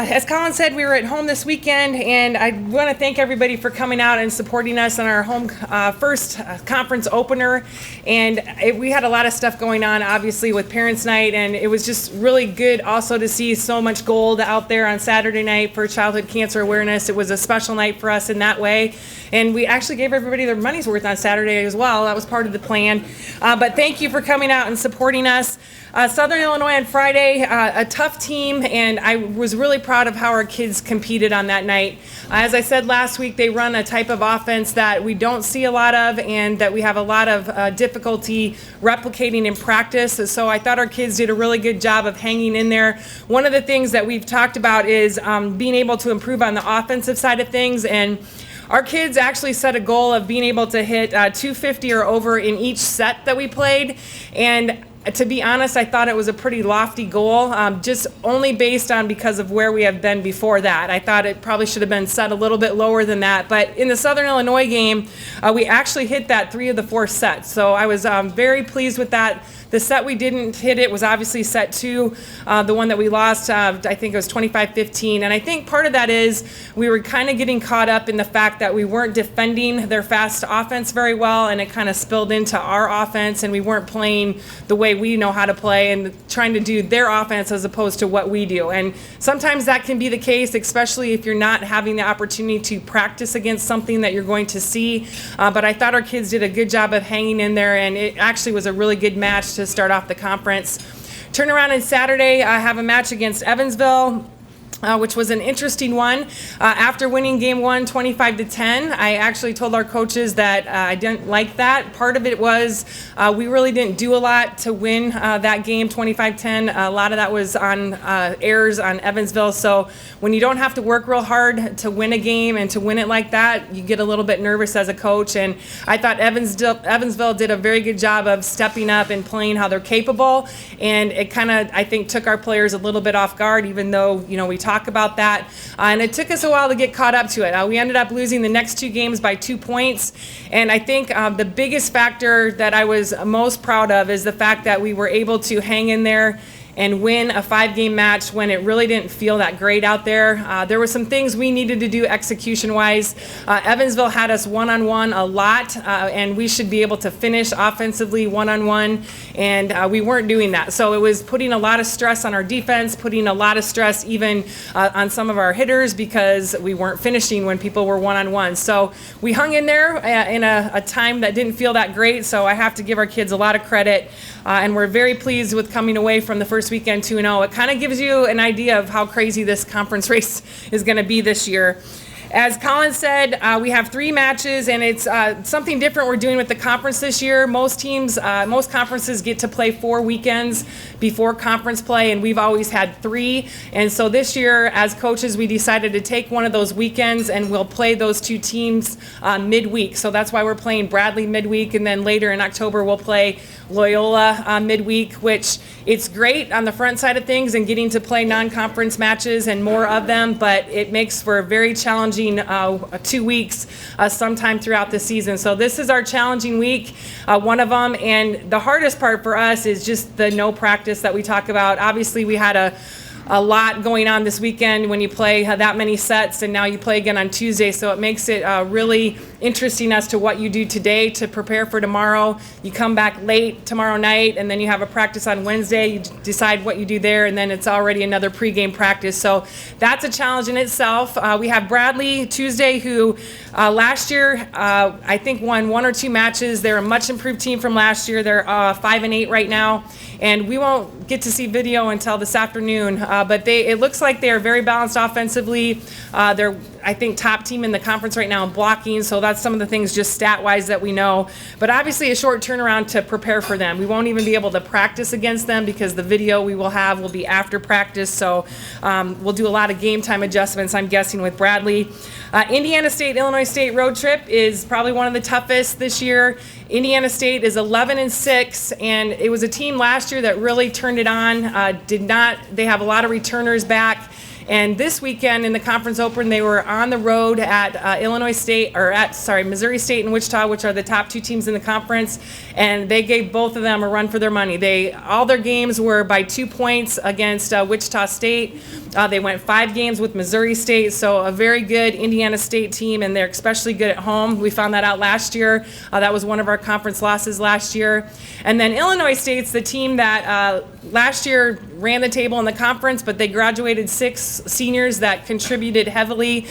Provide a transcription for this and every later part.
as Colin said, we were at home this weekend, and I want to thank everybody for coming out and supporting us on our home first conference opener. And we had a lot of stuff going on, obviously, with Parents' Night, and it was just really good also to see so much gold out there on Saturday night for childhood cancer awareness. It was a special night for us in that way. And we actually gave everybody their money's worth on Saturday as well. That was part of the plan. But thank you for coming out and supporting us. Southern Illinois on Friday, a tough team, and I was really proud of how our kids competed on that night. As I said last week, they run a type of offense that we don't see a lot of and that we have a lot of difficulty replicating in practice. So I thought our kids did a really good job of hanging in there. One of the things that we've talked about is being able to improve on the offensive side of things, and our kids actually set a goal of being able to hit 250 or over in each set that we played. And to be honest, I thought it was a pretty lofty goal, just only based on because of where we have been before that. I thought it probably should have been set a little bit lower than that. But in the Southern Illinois game, we actually hit that 3 of the 4 sets. So I was very pleased with that. The set we didn't hit it was obviously set 2, the one that we lost, I think it was 25-15. And I think part of that is we were kind of getting caught up in the fact that we weren't defending their fast offense very well, and it kind of spilled into our offense, and we weren't playing the way we know how to play and trying to do their offense as opposed to what we do. And sometimes that can be the case, especially if you're not having the opportunity to practice against something that you're going to see. But I thought our kids did a good job of hanging in there, and it actually was a really good match to start off the conference. Turn around on Saturday, I have a match against Evansville, which was an interesting one. After winning game 1, 25-10, I actually told our coaches that I didn't like that. Part of it was we really didn't do a lot to win that game, 25-10. A lot of that was on errors on Evansville. So when you don't have to work real hard to win a game and to win it like that, you get a little bit nervous as a coach. And I thought Evansville did a very good job of stepping up and playing how they're capable. And it kind of, I think, took our players a little bit off guard, even though, we talk about that. And it took us a while to get caught up to it. We ended up losing the next 2 games by 2 points. And I think the biggest factor that I was most proud of is the fact that we were able to hang in there and win a 5-game match when it really didn't feel that great out there. There were some things we needed to do execution-wise. Evansville had us one-on-one a lot, and we should be able to finish offensively one-on-one, and we weren't doing that. So it was putting a lot of stress on our defense, putting a lot of stress even on some of our hitters because we weren't finishing when people were one-on-one. So we hung in there in a time that didn't feel that great, so I have to give our kids a lot of credit, and we're very pleased with coming away from the first weekend 2-0. It kind of gives you an idea of how crazy this conference race is going to be this year. As Colin said, we have 3 matches, and it's something different we're doing with the conference this year. Most conferences get to play 4 weekends before conference play, and we've always had 3. And so this year, as coaches, we decided to take one of those weekends, and we'll play those 2 teams midweek. So that's why we're playing Bradley midweek, and then later in October, we'll play Loyola midweek, which it's great on the front side of things and getting to play non-conference matches and more of them, but it makes for a very challenging 2 weeks sometime throughout the season. So this is our challenging week, one of them, and the hardest part for us is just the no practice that we talk about. Obviously, we had a lot going on this weekend when you play that many sets, and now you play again on Tuesday, so it makes it really interesting as to what you do today to prepare for tomorrow. You come back late tomorrow night, and then you have a practice on Wednesday. You decide what you do there, and then it's already another pregame practice. So that's a challenge in itself. We have Bradley Tuesday, who last year I think won 1 or 2 matches. They're a much improved team from last year. They're 5-8 right now, and we won't get to see video until this afternoon. But it looks like they are very balanced offensively. They're, I think, top team in the conference right now in blocking, so that's some of the things just stat-wise that we know. But obviously a short turnaround to prepare for them. We won't even be able to practice against them because the video we will have will be after practice, so we'll do a lot of game time adjustments, I'm guessing, with Bradley. Indiana State, Illinois State road trip is probably one of the toughest this year. Indiana State is 11-6, and it was a team last year that really turned it on. They have a lot of returners back, And this weekend in the conference opener, they were on the road at Missouri State and Wichita, which are the top two teams in the conference, and they gave both of them a run for their money. All their games were by 2 points against Wichita State. They went 5 games with Missouri State, so a very good Indiana State team, and they're especially good at home. We found that out last year. That was one of our conference losses last year. And then Illinois State's the team that last year ran the table in the conference, but they graduated 6 seniors that contributed heavily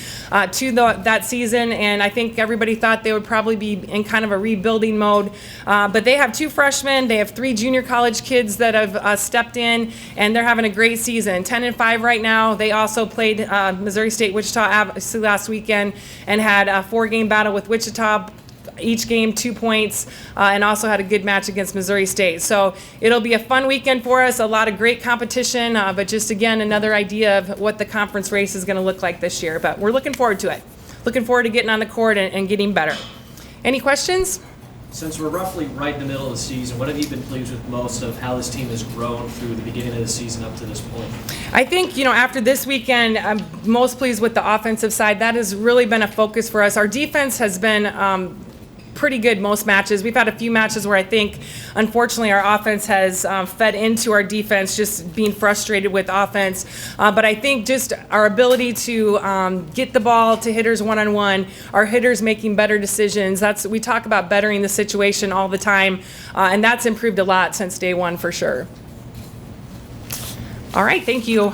to that season, and I think everybody thought they would probably be in kind of a rebuilding mode. But they have 2 freshmen, they have 3 junior college kids that have stepped in, and they're having a great season. 10-5 right now. They also played Missouri State Wichita last weekend and had a 4-game battle with Wichita. Each game 2 points, and also had a good match against Missouri State. So it'll be a fun weekend for us, a lot of great competition, but just again, another idea of what the conference race is going to look like this year. But we're looking forward to it. Looking forward to getting on the court and getting better. Any questions? Since we're roughly right in the middle of the season, what have you been pleased with most of how this team has grown through the beginning of the season up to this point? I think, after this weekend, I'm most pleased with the offensive side. That has really been a focus for us. Our defense has been pretty good most matches. We've had a few matches where I think, unfortunately, our offense has fed into our defense, just being frustrated with offense. But I think just our ability to get the ball to hitters one-on-one, our hitters making better decisions. We talk about bettering the situation all the time, and that's improved a lot since day one for sure. All right, thank you.